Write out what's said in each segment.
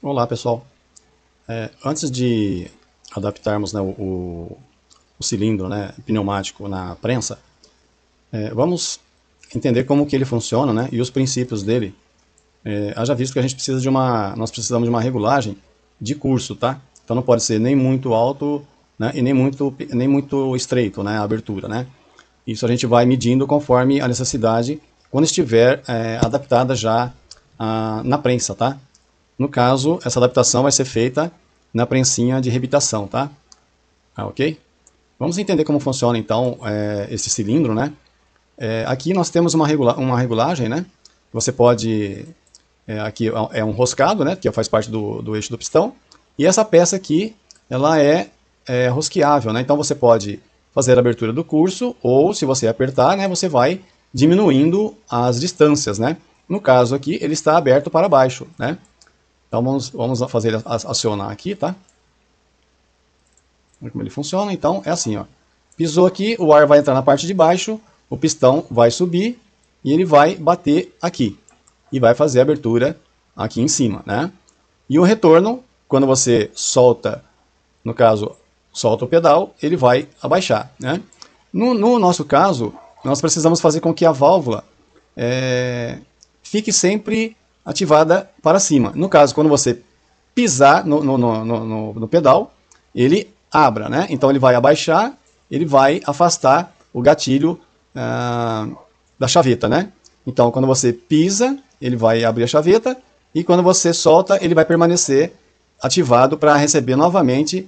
Olá pessoal, antes de adaptarmos, né, o cilindro, né, pneumático na prensa, vamos entender como que ele funciona, né, e os princípios dele. Haja visto que a gente precisa nós precisamos de uma regulagem de curso, tá? Então não pode ser nem muito alto, né, e nem muito estreito, né, a abertura, né? Isso a gente vai medindo conforme a necessidade, quando estiver adaptada já na prensa, tá? No caso, essa adaptação vai ser feita na prensinha de rebitação, tá? Ok? Vamos entender como funciona então esse cilindro, né? Aqui nós temos uma regulagem, né? Você pode... aqui é um roscado, né? Que faz parte do eixo do pistão. E essa peça aqui, ela é rosqueável, né? Então você pode fazer a abertura do curso, ou se você apertar, né? Você vai diminuindo as distâncias, né? No caso aqui, ele está aberto para baixo, né? Então vamos fazer ele acionar aqui, tá? Olha como ele funciona. Então é assim, ó. Pisou aqui, o ar vai entrar na parte de baixo, o pistão vai subir e ele vai bater aqui. E vai fazer a abertura aqui em cima, né? E o retorno, quando você solta, no caso, solta o pedal, ele vai abaixar, né? No nosso caso, nós precisamos fazer com que a válvula fique sempre ativada para cima. No caso, quando você pisar no pedal, ele abra, né? Então ele vai abaixar, ele vai afastar o gatilho da chaveta, né? Então quando você pisa, ele vai abrir a chaveta, e quando você solta, ele vai permanecer ativado para receber novamente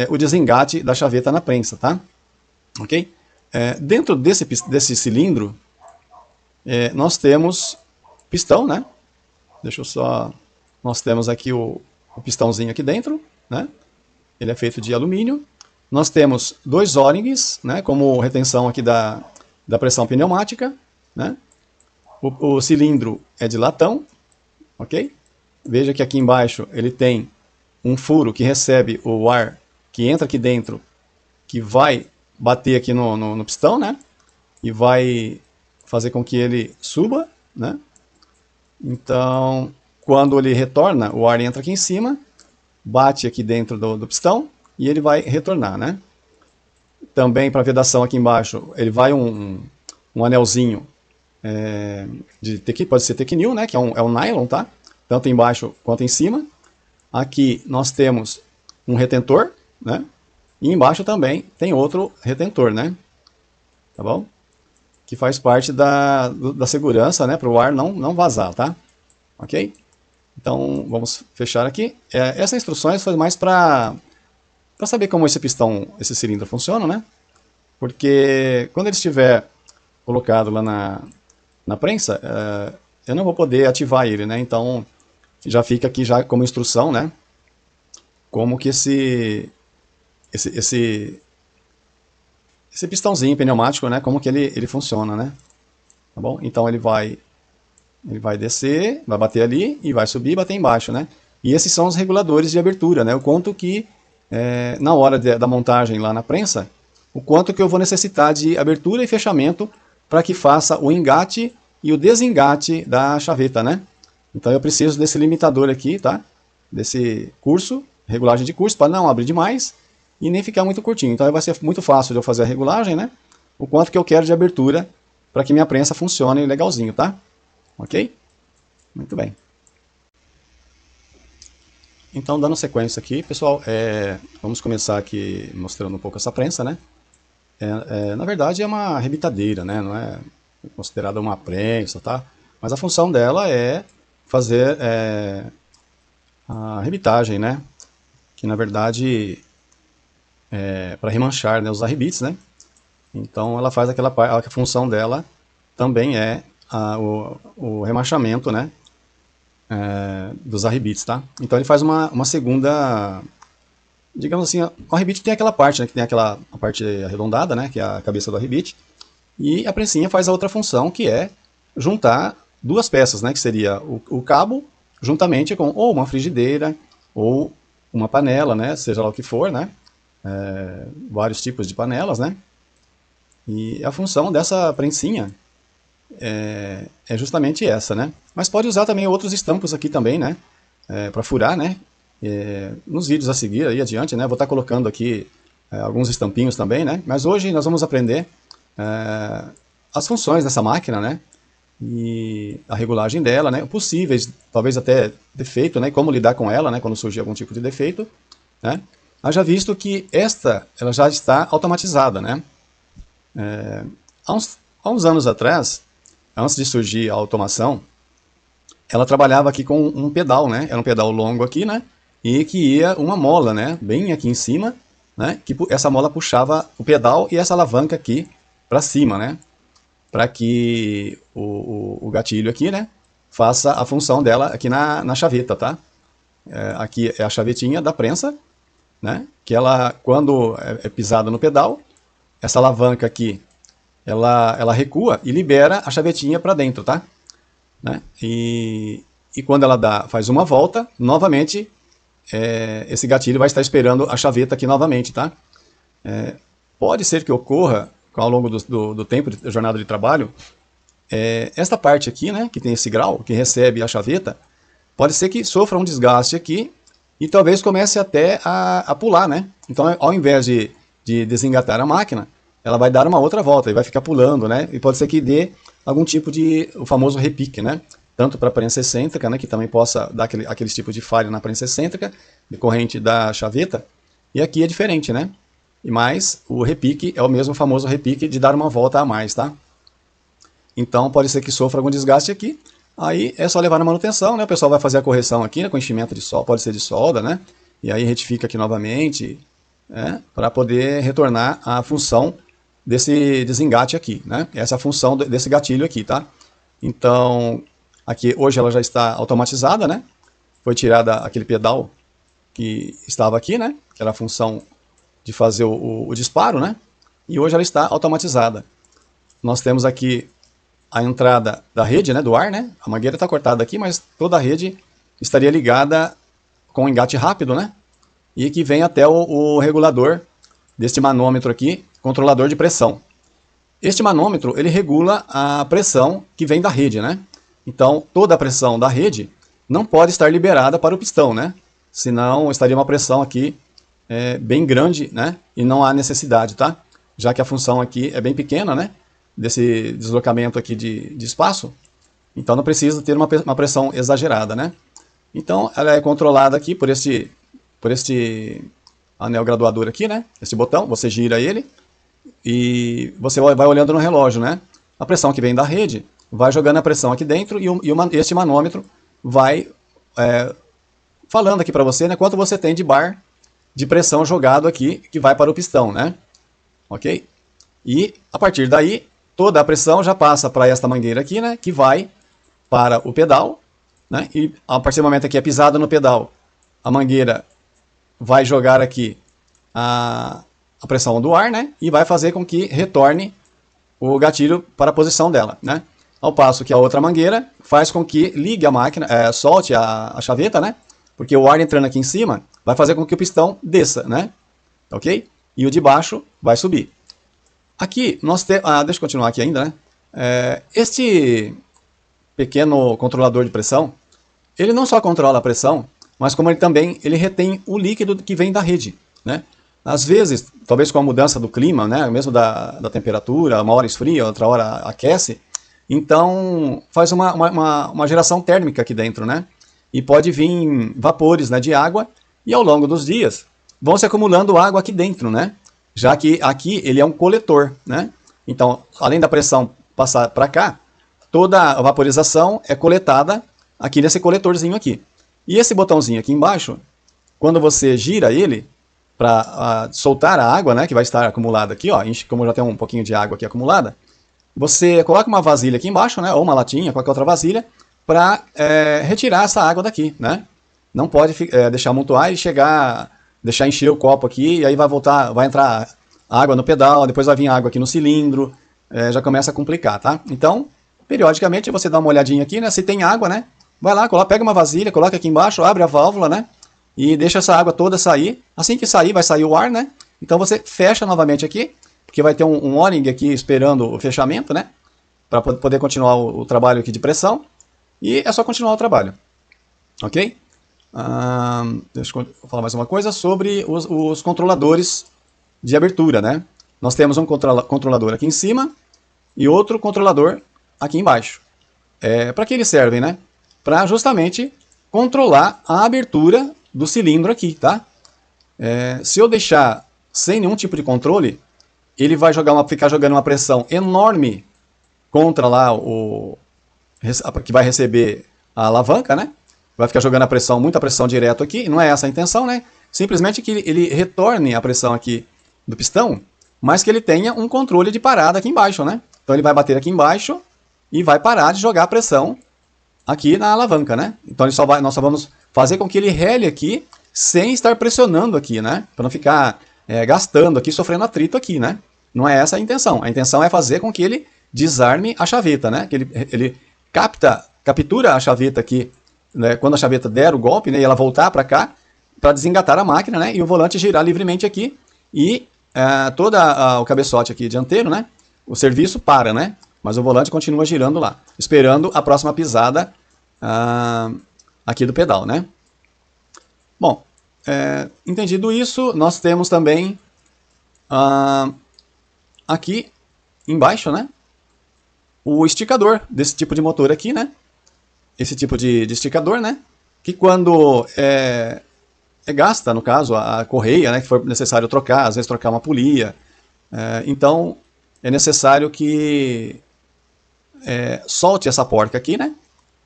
o desengate da chaveta na prensa, tá? Ok? Dentro desse cilindro, nós temos pistão, né? Deixa eu só... Nós temos aqui o pistãozinho aqui dentro, né? Ele é feito de alumínio. Nós temos dois O-rings, né? Como retenção aqui da pressão pneumática, né? O cilindro é de latão, ok? Veja que aqui embaixo ele tem um furo que recebe o ar que entra aqui dentro, que vai bater aqui no pistão, né? E vai fazer com que ele suba, né? Então, quando ele retorna, o ar entra aqui em cima, bate aqui dentro do pistão e ele vai retornar, né? Também para vedação aqui embaixo, ele vai um anelzinho pode ser tecnil, né? Que é um nylon, tá? Tanto embaixo quanto em cima. Aqui nós temos um retentor, né? E embaixo também tem outro retentor, né? Tá bom? Que faz parte da segurança, né? Para o ar não vazar, tá? Ok? Então vamos fechar aqui. Essas instruções foi mais para saber como esse pistão, esse cilindro funciona, né? Porque quando ele estiver colocado lá na prensa, eu não vou poder ativar ele, né? Então já fica aqui já como instrução, né? Como que esse pistãozinho pneumático, né? Como que ele funciona, né? Tá bom? Então ele vai descer, vai bater ali e vai subir e bater embaixo, né? E esses são os reguladores de abertura, né? O quanto que, na hora da montagem lá na prensa, o quanto que eu vou necessitar de abertura e fechamento para que faça o engate e o desengate da chaveta, né? Então eu preciso desse limitador aqui, tá? Desse curso, regulagem de curso, para não abrir demais e nem ficar muito curtinho. Então vai ser muito fácil de eu fazer a regulagem, né? O quanto que eu quero de abertura para que minha prensa funcione legalzinho, tá? Ok? Muito bem. Então, dando sequência aqui, pessoal, vamos começar aqui mostrando um pouco essa prensa, né? Na verdade, é uma rebitadeira, né? Não é considerada uma prensa, tá? Mas a função dela é fazer a rebitagem, né? Que, na verdade, é para remanchar, né, os arrebites, né? Então, ela faz a função dela também é o remachamento, né? Dos arrebites, tá? Então ele faz uma segunda, digamos assim, o arrebite tem aquela parte, né, que tem a parte arredondada, né, que é a cabeça do arrebite, e a prensinha faz a outra função, que é juntar duas peças, né, que seria o cabo, juntamente com ou uma frigideira, ou uma panela, né, seja lá o que for, né, vários tipos de panelas, né, e a função dessa prensinha é justamente essa, né? Mas pode usar também outros estampos aqui também, né? para furar, né? Nos vídeos a seguir, aí adiante, né? Vou estar colocando aqui alguns estampinhos também, né? Mas hoje nós vamos aprender as funções dessa máquina, né? E a regulagem dela, né? Possíveis, talvez até defeito, né? Como lidar com ela, né? Quando surgir algum tipo de defeito, né? Haja visto que ela já está automatizada, né? Há uns anos atrás, antes de surgir a automação, ela trabalhava aqui com um pedal, né? Era um pedal longo aqui, né? E que ia uma mola, né? Bem aqui em cima, né? Que essa mola puxava o pedal e essa alavanca aqui para cima, né? Para que o gatilho aqui, né? Faça a função dela aqui na chaveta, tá? Aqui é a chavetinha da prensa, né? Que ela, quando é pisada no pedal, essa alavanca aqui, ela recua e libera a chavetinha para dentro, tá? Né? E quando ela faz uma volta, novamente, esse gatilho vai estar esperando a chaveta aqui novamente, tá? Pode ser que ocorra, ao longo do tempo de jornada de trabalho, esta parte aqui, né, que tem esse grau, que recebe a chaveta, pode ser que sofra um desgaste aqui e talvez comece até a pular, né? Então, ao invés de desengatar a máquina, ela vai dar uma outra volta e vai ficar pulando, né? E pode ser que dê algum tipo o famoso repique, né? Tanto para a prensa excêntrica, né? Que também possa dar aquele tipo de falha na prensa excêntrica, decorrente da chaveta. E aqui é diferente, né? Mas o repique é o mesmo famoso repique de dar uma volta a mais, tá? Então pode ser que sofra algum desgaste aqui. Aí é só levar na manutenção, né? O pessoal vai fazer a correção aqui, né? Com enchimento de solda, pode ser de solda, né? E aí retifica aqui novamente, para poder retornar a função desse desengate aqui, né? Essa é a função desse gatilho aqui, tá? Então, aqui hoje ela já está automatizada, né? Foi tirada aquele pedal que estava aqui, né? Que era a função de fazer o disparo, né? E hoje ela está automatizada. Nós temos aqui a entrada da rede, né? Do ar, né? A mangueira está cortada aqui, mas toda a rede estaria ligada com um engate rápido, né? E que vem até o regulador deste manômetro aqui, controlador de pressão. Este manômetro, ele regula a pressão que vem da rede, né? Então, toda a pressão da rede não pode estar liberada para o pistão, né? Senão, estaria uma pressão aqui bem grande, né? E não há necessidade, tá? Já que a função aqui é bem pequena, né? Desse deslocamento aqui de espaço. Então, não precisa ter uma pressão exagerada, né? Então, ela é controlada aqui por este anel graduador aqui, né? Esse botão, você gira ele e você vai olhando no relógio, né? A pressão que vem da rede vai jogando a pressão aqui dentro e este manômetro vai falando aqui para você, né? Quanto você tem de bar de pressão jogado aqui que vai para o pistão, né? Ok? E a partir daí, toda a pressão já passa para esta mangueira aqui, né? Que vai para o pedal, né? E a partir do momento que é pisada no pedal, a mangueira vai jogar aqui a pressão do ar, né? E vai fazer com que retorne o gatilho para a posição dela, né? Ao passo que a outra mangueira faz com que ligue a máquina, solte a chaveta, né? Porque o ar entrando aqui em cima vai fazer com que o pistão desça, né? Ok? E o de baixo vai subir. Aqui nós temos... deixa eu continuar aqui ainda, né? Este pequeno controlador de pressão, ele não só controla a pressão, mas como ele retém o líquido que vem da rede, né? Às vezes, talvez com a mudança do clima, né? Mesmo da temperatura, uma hora esfria, outra hora aquece, então faz uma geração térmica aqui dentro, né? E pode vir vapores, né, de água, e ao longo dos dias vão se acumulando água aqui dentro, né? Já que aqui ele é um coletor, né? Então, além da pressão passar para cá, toda a vaporização é coletada aqui nesse coletorzinho aqui. E esse botãozinho aqui embaixo, quando você gira ele para soltar a água, né, que vai estar acumulada aqui, ó, como já tem um pouquinho de água aqui acumulada, você coloca uma vasilha aqui embaixo, né, ou uma latinha, qualquer outra vasilha, para retirar essa água daqui, né? Não pode deixar amontoar e deixar encher o copo aqui, e aí vai entrar água no pedal, depois vai vir água aqui no cilindro, já começa a complicar, tá? Então, periodicamente você dá uma olhadinha aqui, né, se tem água, né? Vai lá, pega uma vasilha, coloca aqui embaixo, abre a válvula, né? E deixa essa água toda sair. Assim que sair, vai sair o ar, né? Então você fecha novamente aqui, porque vai ter um O-ring aqui esperando o fechamento, né? Para poder continuar o trabalho aqui de pressão. E é só continuar o trabalho. Ok? Deixa eu falar mais uma coisa sobre os controladores de abertura, né? Nós temos um controlador aqui em cima e outro controlador aqui embaixo. Para que eles servem, né? Para justamente controlar a abertura do cilindro aqui, tá? Se eu deixar sem nenhum tipo de controle, ele vai ficar jogando uma pressão enorme contra lá que vai receber a alavanca, né? Vai ficar jogando muita pressão direto aqui, não é essa a intenção, né? Simplesmente que ele retorne a pressão aqui do pistão, mas que ele tenha um controle de parada aqui embaixo, né? Então ele vai bater aqui embaixo e vai parar de jogar a pressão aqui na alavanca, né? Então nós só vamos fazer com que ele rele aqui sem estar pressionando aqui, né? Para não ficar gastando aqui, sofrendo atrito aqui, né? Não é essa a intenção. A intenção é fazer com que ele desarme a chaveta, né? Que ele captura a chaveta aqui, né? Quando a chaveta der o golpe, né? E ela voltar para cá, para desengatar a máquina, né? E o volante girar livremente aqui e todo o cabeçote aqui dianteiro, né? O serviço para, né? Mas o volante continua girando lá, esperando a próxima pisada aqui do pedal, né? Bom, entendido isso, nós temos também aqui embaixo, né? O esticador desse tipo de motor aqui, né? Esse tipo de esticador, né? Que quando gasta, no caso, a correia, né? Que for necessário trocar, às vezes trocar uma polia. Então, é necessário que solte essa porca aqui, né?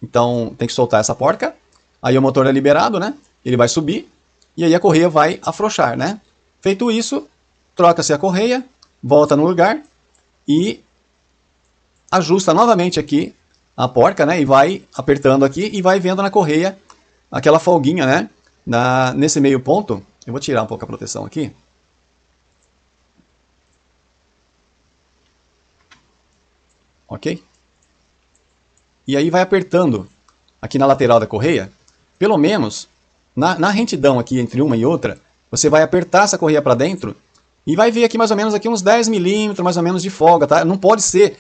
Então, tem que soltar essa porca. Aí o motor é liberado, né? Ele vai subir e aí a correia vai afrouxar, né? Feito isso, troca-se a correia, volta no lugar e ajusta novamente aqui a porca, né? E vai apertando aqui e vai vendo na correia aquela folguinha, né? Nesse meio ponto. Eu vou tirar um pouco a proteção aqui. Ok? E aí vai apertando aqui na lateral da correia, pelo menos na rentidão aqui entre uma e outra, você vai apertar essa correia para dentro e vai ver aqui mais ou menos aqui uns 10 milímetros mais ou menos de folga, tá? Não pode ser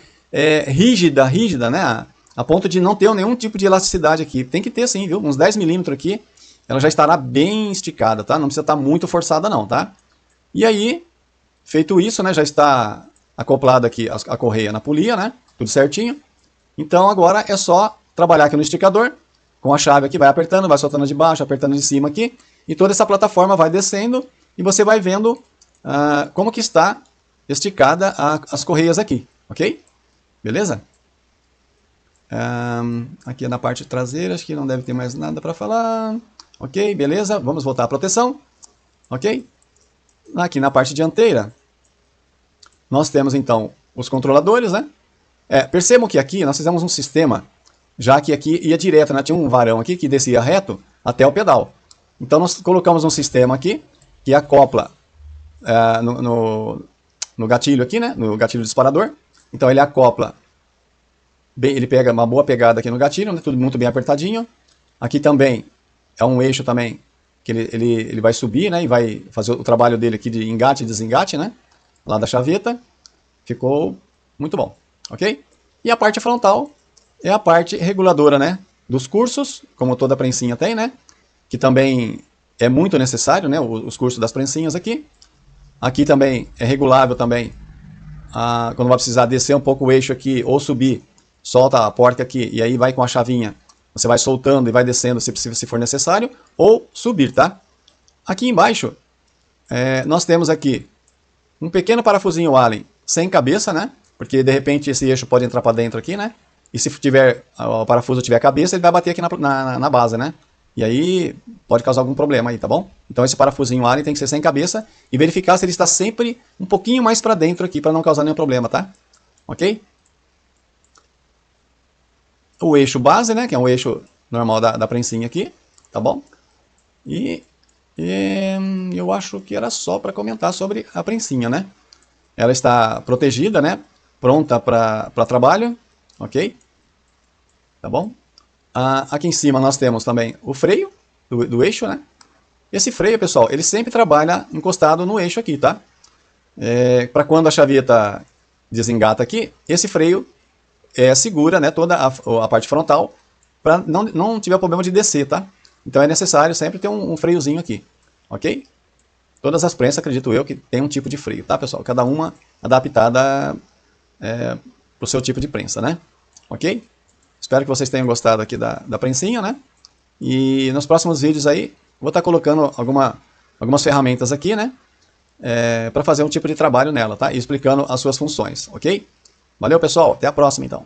rígida, né? A ponto de não ter nenhum tipo de elasticidade aqui. Tem que ter sim, viu? Uns 10 milímetros aqui, ela já estará bem esticada, tá? Não precisa estar muito forçada não, tá? E aí, feito isso, né? Já está acoplada aqui a correia na polia, né? Tudo certinho. Então agora é só trabalhar aqui no esticador, com a chave aqui, vai apertando, vai soltando de baixo, apertando de cima aqui, e toda essa plataforma vai descendo, e você vai vendo como que está esticada as correias aqui, ok? Beleza? Aqui na parte traseira, acho que não deve ter mais nada para falar. Ok, beleza, vamos voltar à proteção, ok? Aqui na parte dianteira, nós temos então os controladores, né? Percebam que aqui nós fizemos um sistema, já que aqui ia direto, né? Tinha um varão aqui que descia reto até o pedal. Então nós colocamos um sistema aqui que acopla no gatilho aqui, né? No gatilho disparador. Então ele acopla, ele pega uma boa pegada aqui no gatilho, né? Tudo muito bem apertadinho. Aqui também é um eixo também que ele vai subir, né? E vai fazer o trabalho dele aqui de engate e desengate, né? Lá da chaveta. Ficou muito bom. Ok? E a parte frontal é a parte reguladora, né? Dos cursos, como toda prensinha tem, né? Que também é muito necessário, né? Os cursos das prensinhas aqui. Aqui também é regulável também. Quando vai precisar descer um pouco o eixo aqui ou subir, solta a porca aqui e aí vai com a chavinha. Você vai soltando e vai descendo se for necessário. Ou subir, tá? Aqui embaixo, nós temos aqui um pequeno parafusinho Allen sem cabeça, né? Porque de repente esse eixo pode entrar para dentro aqui, né? E se o parafuso tiver cabeça, ele vai bater aqui na base, né? E aí pode causar algum problema aí, tá bom? Então esse parafusinho Allen tem que ser sem cabeça e verificar se ele está sempre um pouquinho mais para dentro aqui para não causar nenhum problema, tá? Ok? O eixo base, né? Que é um eixo normal da prensinha aqui, tá bom? E eu acho que era só para comentar sobre a prensinha, né? Ela está protegida, né? Pronta para trabalho, ok? Tá bom? Aqui em cima nós temos também o freio do eixo, né? Esse freio, pessoal, ele sempre trabalha encostado no eixo aqui, tá? Para quando a chaveta desengata aqui, esse freio segura, né, toda a parte frontal para não tiver problema de descer, tá? Então é necessário sempre ter um freiozinho aqui, ok? Todas as prensas, acredito eu, que tem um tipo de freio, tá, pessoal? Cada uma adaptada para o seu tipo de prensa, né? Ok? Espero que vocês tenham gostado aqui da prensinha, né? E nos próximos vídeos aí, vou estar colocando algumas ferramentas aqui, né? Para fazer um tipo de trabalho nela, tá? E explicando as suas funções, ok? Valeu, pessoal. Até a próxima, então.